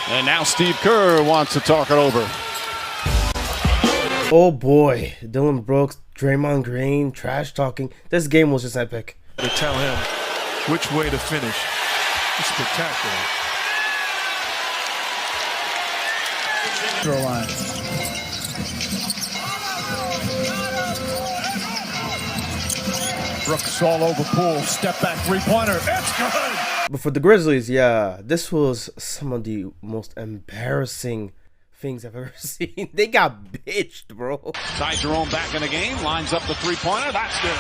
And now Steve Kerr wants to talk it over. Oh boy, Dylan Brooks, Draymond Green, trash talking. This game was just epic. To tell him which way to finish. It's spectacular. Line. Brooks all over Poole. Step back three-pointer. It's good. But for the Grizzlies, yeah, this was some of the most embarrassing things I've ever seen. They got bitched, bro. Ty Jerome back in the game. Lines up the three-pointer. That's good.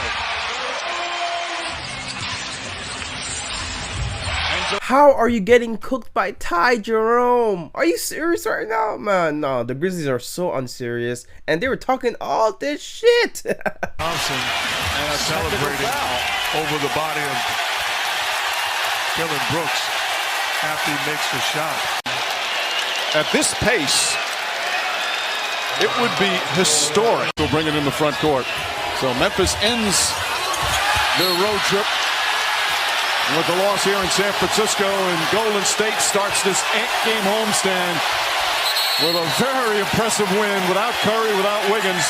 How are you getting cooked by Ty Jerome? Are you serious right now? Man, no, the Grizzlies are so unserious, and they were talking all this shit. Thompson celebrating over the body of Dylan Brooks after he makes the shot. At this pace, it would be historic. They'll bring it in the front court. So Memphis ends their road trip with the loss here in San Francisco, and Golden State starts this 8-game homestand with a very impressive win without Curry, without Wiggins.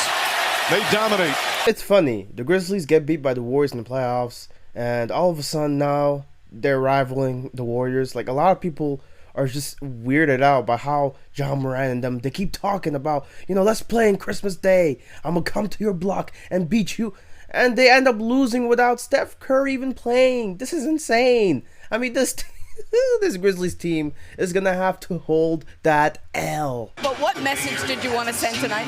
They dominate. It's funny. The Grizzlies get beat by the Warriors in the playoffs, and all of a sudden now they're rivaling the Warriors. Like, a lot of people are just weirded out by how John Moran and them, they keep talking about, you know, let's play on Christmas Day. I'm going to come to your block and beat you. And they end up losing without Steph Curry even playing. This is insane. I mean, this Grizzlies team is going to have to hold that L. But what message did you want to send tonight?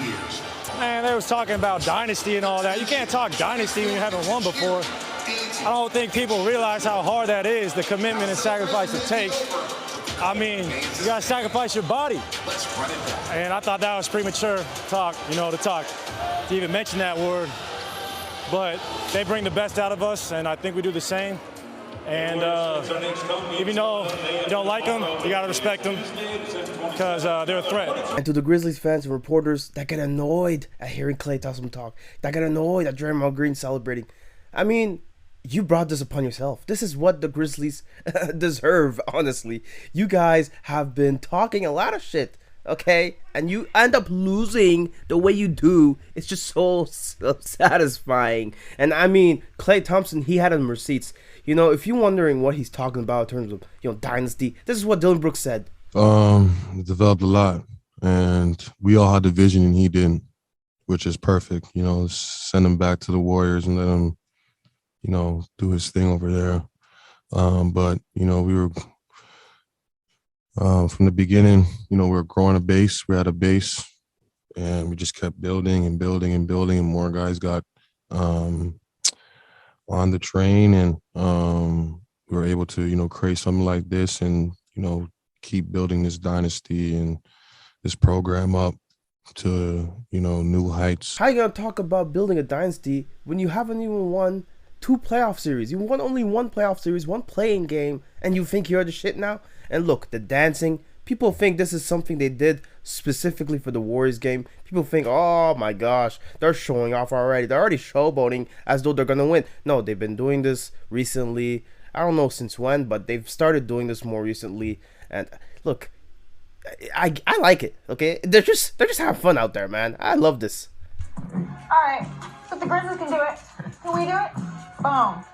Man, they was talking about dynasty and all that. You can't talk dynasty when you haven't won before. I don't think people realize how hard that is, the commitment and sacrifice it takes. I mean, you got to sacrifice your body. And I thought that was premature talk, to even mention that word. But they bring the best out of us, and I think we do the same. And even though you don't like them, you got to respect them because they're a threat. And to the Grizzlies fans and reporters that get annoyed at hearing Klay Thompson talk, that get annoyed at Draymond Green celebrating, I mean, you brought this upon yourself. This is what the Grizzlies deserve, honestly. You guys have been talking a lot of shit, okay? And you end up losing the way you do. It's just so satisfying. And I mean, Klay Thompson, he had them receipts. You know, if you're wondering what he's talking about in terms of, dynasty, this is what Dylan Brooks said. Developed a lot, and we all had the vision and he didn't, which is perfect. Send him back to the Warriors and let him, do his thing over there. But we were from the beginning, we were growing a base. We had a base, and we just kept building and building and building, and more guys got on the train, and we were able to, create something like this and, keep building this dynasty and this program up to, new heights. How you gonna talk about building a dynasty when you haven't even won 2 playoff series? You won only 1 playoff series, 1 playing game, and you think you're the shit now? And look, the dancing, people think this is something they did specifically for the Warriors game. People think, oh my gosh, they're showing off already. They're already showboating as though they're gonna win. No, they've been doing this recently. I don't know since when, but they've started doing this more recently. And look, I like it, okay? They're just having fun out there, man. I love this. Alright, so if the Grizzlies can do it, can we do it? Boom.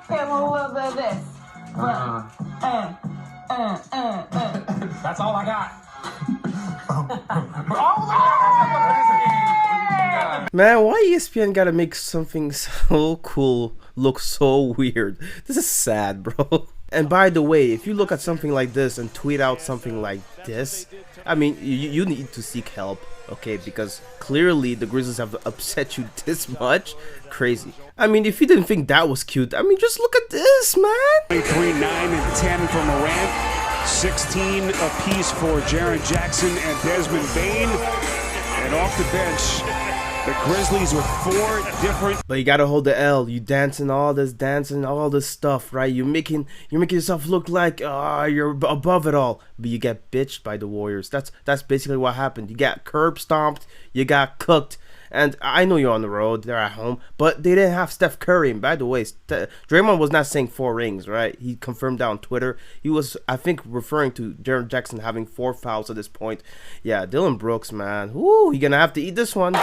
Hit a little bit of this. That's all I got. Man, why ESPN gotta make something so cool look so weird? This is sad, bro. And by the way, if you look at something like this and tweet out something like this, I mean, you need to seek help, okay? Because clearly the Grizzlies have upset you this much. Crazy. I mean, if you didn't think that was cute, I mean, just look at this, man. 23, 9, and 10 for Morant. 16 apiece for Jaren Jackson and Desmond Bane. And off the bench, the Grizzlies with 4 different. But you gotta hold the L. You dancing all this stuff, right? You're making yourself look like you're above it all, but you get bitched by the Warriors. That's basically what happened. You got curb stomped, you got cooked, And I know you're on the road, they're at home, but they didn't have Steph Curry. And by the way, Draymond was not saying 4 rings, right? He confirmed that on Twitter. He was, I think, referring to Jaren Jackson having 4 fouls at this point. Yeah, Dylan Brooks, man. Woo, you're gonna have to eat this one.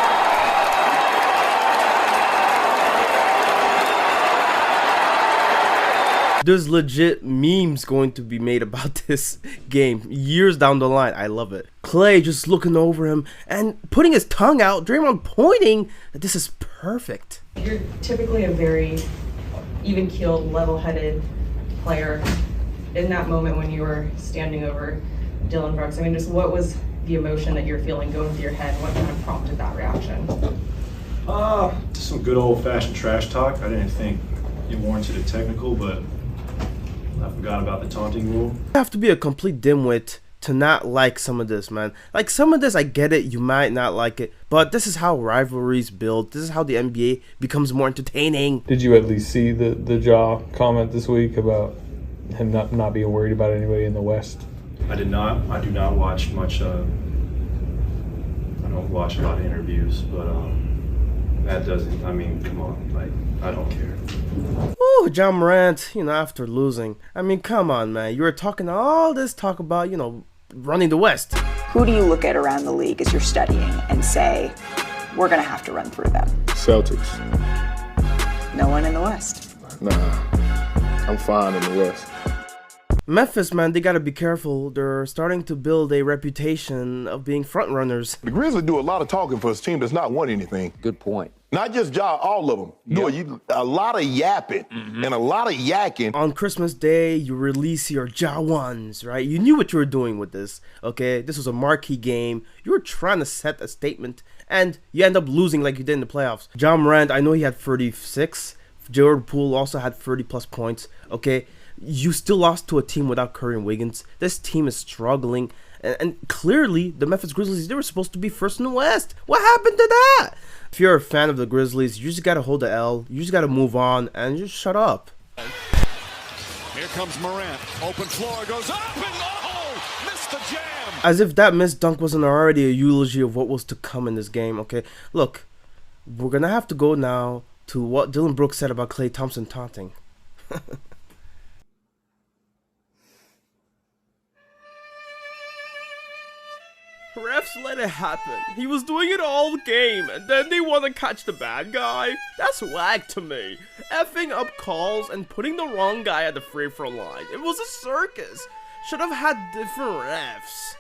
There's legit memes going to be made about this game years down the line. I love it. Clay just looking over him and putting his tongue out. Draymond pointing that this is perfect. You're typically a very even-keeled, level-headed player. In that moment when you were standing over Dylan Brooks, I mean, just what was the emotion that you're feeling going through your head? What kind of prompted that reaction? Just some good old-fashioned trash talk. I didn't think it warranted a technical, but I forgot about the taunting rule. You have to be a complete dimwit to not like some of this, man. Like, some of this, I get it, you might not like it, but this is how rivalries build. This is how the NBA becomes more entertaining. Did you at least see the Ja comment this week about him not being worried about anybody in the West? I did not. I do not watch much. I don't watch a lot of interviews, but that doesn't. I mean, come on, like, I don't care. Ooh, John Morant, after losing. I mean, come on, man. You were talking all this talk about, running the West. Who do you look at around the league as you're studying and say, we're going to have to run through them? Celtics. No one in the West? Nah, I'm fine in the West. Memphis, man, they gotta be careful. They're starting to build a reputation of being front runners. The Grizzlies do a lot of talking for a team that's not won anything. Good point. Not just Ja, all of them. Do a lot of yapping and a lot of yakking. On Christmas Day, you release your Ja ones, right? You knew what you were doing with this, okay? This was a marquee game. You were trying to set a statement, and you end up losing like you did in the playoffs. Ja Morant, I know he had 36. Jordan Poole also had 30-plus points, okay? You still lost to a team without Curry and Wiggins. This team is struggling. And clearly, the Memphis Grizzlies, they were supposed to be first in the West. What happened to that? If you're a fan of the Grizzlies, you just got to hold the L. You just got to move on and just shut up. Here comes Morant. Open floor, goes up and missed the jam. As if that missed dunk wasn't already a eulogy of what was to come in this game, okay? Look, we're going to have to go now to what Dylan Brooks said about Klay Thompson taunting. Refs let it happen. He was doing it all game, and then they want to catch the bad guy? That's whack to me. Effing up calls and putting the wrong guy at the free throw line. It was a circus. Should have had different refs.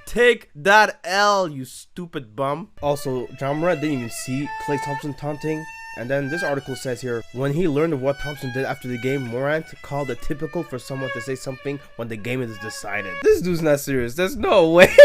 Take that L, you stupid bum. Also, Ja Morant didn't even see Klay Thompson taunting. And then this article says here, when he learned of what Thompson did after the game, Morant called it typical for someone to say something when the game is decided. This dude's not serious. There's no way.